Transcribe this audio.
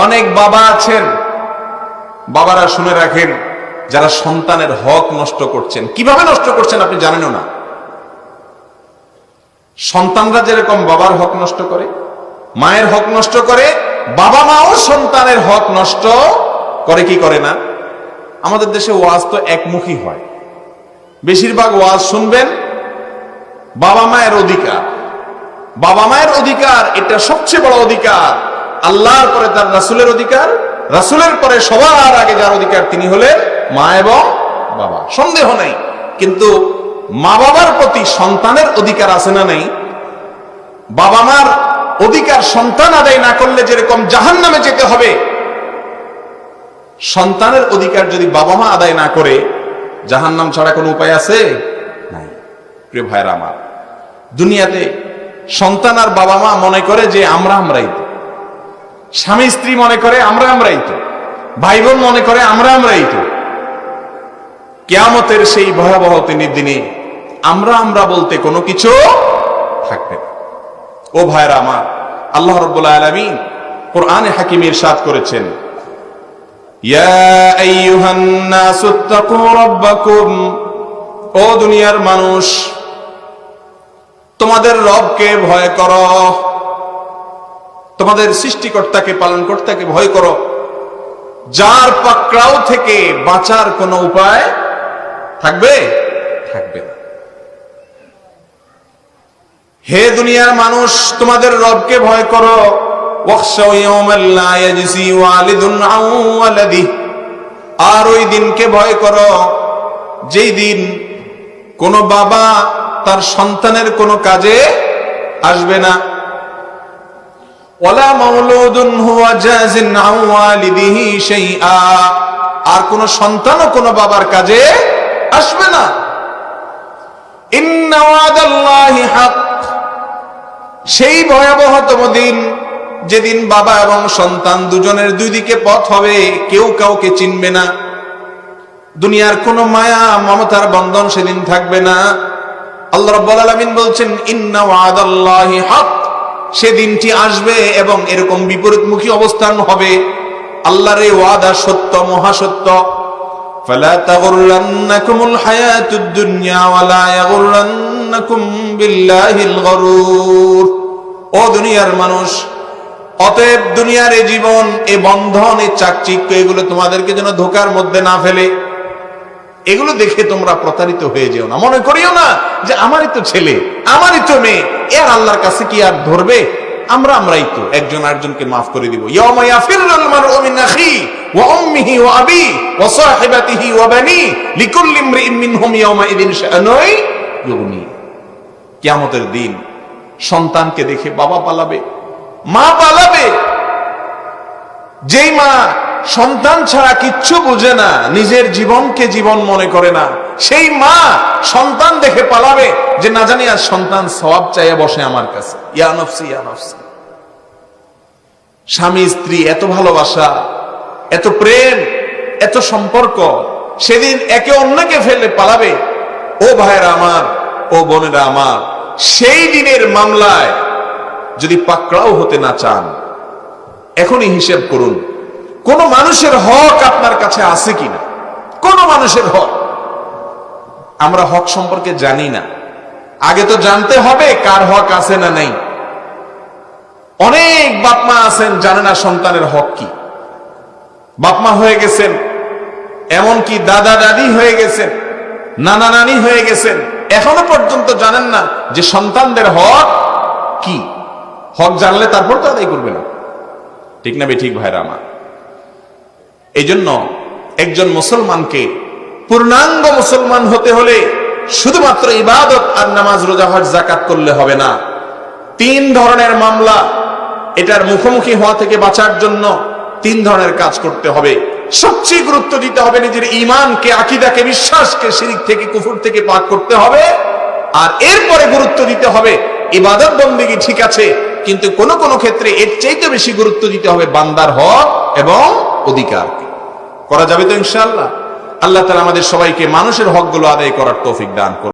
অনেক বাবা আছেন, বাবারা শুনে রাখেন, যারা সন্তানের হক নষ্ট করছেন। কিভাবে নষ্ট করছেন আপনি জানেনও না। সন্তানরা যেরকম বাবার হক নষ্ট করে, মায়ের হক নষ্ট করে, বাবা মাও সন্তানের হক নষ্ট করে কি করে না? আমাদের দেশে ওয়াজ তো একমুখী হয়, বেশিরভাগ ওয়াজ শুনবেন বাবা মায়ের অধিকার, বাবা মায়ের অধিকার, এটা সবচেয়ে বড় অধিকার। আল্লাহর পরে তার রাসূলের অধিকার, রাসূলের পরে সবার আগে যার অধিকার তিনি হলেন মা এবং বাবা, সন্দেহ নাই। কিন্তু মা বাবার প্রতি সন্তানের অধিকার আছে না নাই? বাবা মার অধিকার সন্তান আদায় না করলে যেরকম জাহান্নামে যেতে হবে, সন্তানের অধিকার যদি বাবা মা আদায় না করে জাহান্নাম ছাড়া কোনো উপায় আছে? নাই। প্রিয় ভাইরা আমার, দুনিয়াতে সন্তান আর বাবা মা মনে করে যে আমরাই তো, স্বামী স্ত্রী মনে করে আমরাই তো, ভাই বোন মনে করে আমরাই তো। কিয়ামতের সেই ভয়াবহ দিনে আমরা বলতে কোনো কিছু থাকবে না। ও ভাইরা আমার, আল্লাহ রাব্বুল আলামিন কোরআনে হাকিমে ইরশাদ করেছেন, ইয়া আইয়ুহান নাসুত্তাকু রাব্বাকুম, ও দুনিয়ার মানুষ তোমাদের রবকে ভয় করো, তোমাদের সৃষ্টিকর্তাকে পালনকর্তাকে ভয় করো, যার পাকড়াও থেকে বাঁচার কোনো উপায় থাকবে না। হে দুনিয়ার মানুষ, তোমাদের রবকে ভয় করো। ওয়াখশাউ ইয়াওমান লা ইয়াজজি ওয়ালিদুন আন ওয়ালাদিহি, আর ওই দিনকে ভয় করো যেই দিন কোন বাবা তার সন্তানের কোনো কাজে আসবে না। ওয়ালা মাউলুদুন হুয়া জাযিন আন ওয়ালিদিহি শাইআ, আর কোন সন্তানও কোন বাবার কাজে আসবে না। ইন্না ওয়াদাল্লাহি হক, সেই ভয়াবহতম দিন যেদিন বাবা এবং সন্তান দুজনের দুই দিকে পথ হবে, কেউ কাউকে চিনবে না। দুনিয়ার কোনো মায়া মমতার বন্ধন সেদিন থাকবে না। আল্লাহ রাব্বুল আলামিন বলছেন, ইন্না ওয়াদাল্লাহি হক, সেদিনটি আসবে এবং এরকম বিপরীতমুখী অবস্থান হবে। আল্লাহর এই ওয়াদা সত্য, মহাসত্য। ফালা তাগুররান্নাকুমুল হায়াতুদ দুনিয়া ওয়ালা ইয়াগুররান্নাকুম বিল্লাহিল গরুর। ও দুনিয়ার মানুষ, অতএব দুনিয়ার এই জীবন, এই বন্ধন, এই চাকচিক্য, এগুলো তোমাদেরকে যেন ধোঁকার মধ্যে না ফেলে। এগুলো দেখে তোমরা প্রতারিত হয়ে যেও না। মনে করিও না যে আমারই তো ছেলে, আমারই তো মেয়ে, এর আল্লাহর কাছে কি আর ধরবে? আমরাই তো একজন আরেকজনকে মাফ করে দিব। ইয়াউমা ইয়াফিরুল মারউ মিন আখি ওয়া উম্মিহি ওয়া আবি ওয়া সাহিবাতিহি ওয়া বানি লিকুল্লি ইমরিইন মিনহুম ইয়াউমা ইযিন শাআনুই ইউগনি। কিয়ামতের দিন সন্তানকে দেখে বাবা পালাবে, মা পালাবে। যেই মা সন্তান ছাড়া কিচ্ছু বুঝে না, নিজের জীবনকে জীবন মনে করে না, সেই মা সন্তান দেখে পালাবে যে না জানি আর সন্তান সওয়াব চাইয়া বসে আমার কাছে। ইয়া নফসি ইয়া নফসি। স্বামী স্ত্রী এত ভালোবাসা, এত প্রেম, এত সম্পর্ক, সেদিন একে অন্যকে ফেলে পালাবে। ও ভাইরা আমার, ও বোনেরা আমার, সেই দিনের মামলায় যদি পাকড়াও হতে না চান, এখনই হিসেব করুন কোন মানুষের হক আপনার কাছে আছে কিনা। কোন মানুষের হক আমরা হক সম্পর্কে জানি না। আগে তো জানতে হবে কার হক আছে না নাই। অনেক বাপমা আছেন জানে না সন্তানের হক কি। বাপমা হয়ে গেছেন, এমনকি দাদা দাদি হয়ে গেছেন, নানা নানি হয়ে গেছেন, এখনো পর্যন্ত জানেন না যে সন্তানদের হক কি। হক জানলে তারপর তো আদায় করবে না। ঠিক না ঠিক ভাইরা আমার? এই জন্য একজন মুসলমানকে পূর্ণাঙ্গ মুসলমান হতে হলে শুধুমাত্র ইবাদত আর নামাজ, রোজা, হজ, যাকাত করলে হবে না। তিন ধরনের মামলা, এটার মুখোমুখি হওয়া থেকে বাঁচার জন্য তিন ধরনের কাজ করতে হবে। সবচেয়ে গুরুত্ব দিতে হবে নিজের ঈমানকে, আকীদাকে, বিশ্বাসকে শিরক থেকে, কুফর থেকে পাক করতে হবে। আর এরপরে গুরুত্ব দিতে হবে ইবাদত বন্দেগী ঠিক আছে, কিন্তু কোন কোন ক্ষেত্রে এর চাইতে বেশি গুরুত্ব দিতে হবে বান্দার হক এবং অধিকারকে। করা যাবে তো ইনশাআল্লাহ? আল্লাহ তাআলা আমাদের সবাইকে মানুষের হকগুলো আদায় করার তৌফিক দান করুন।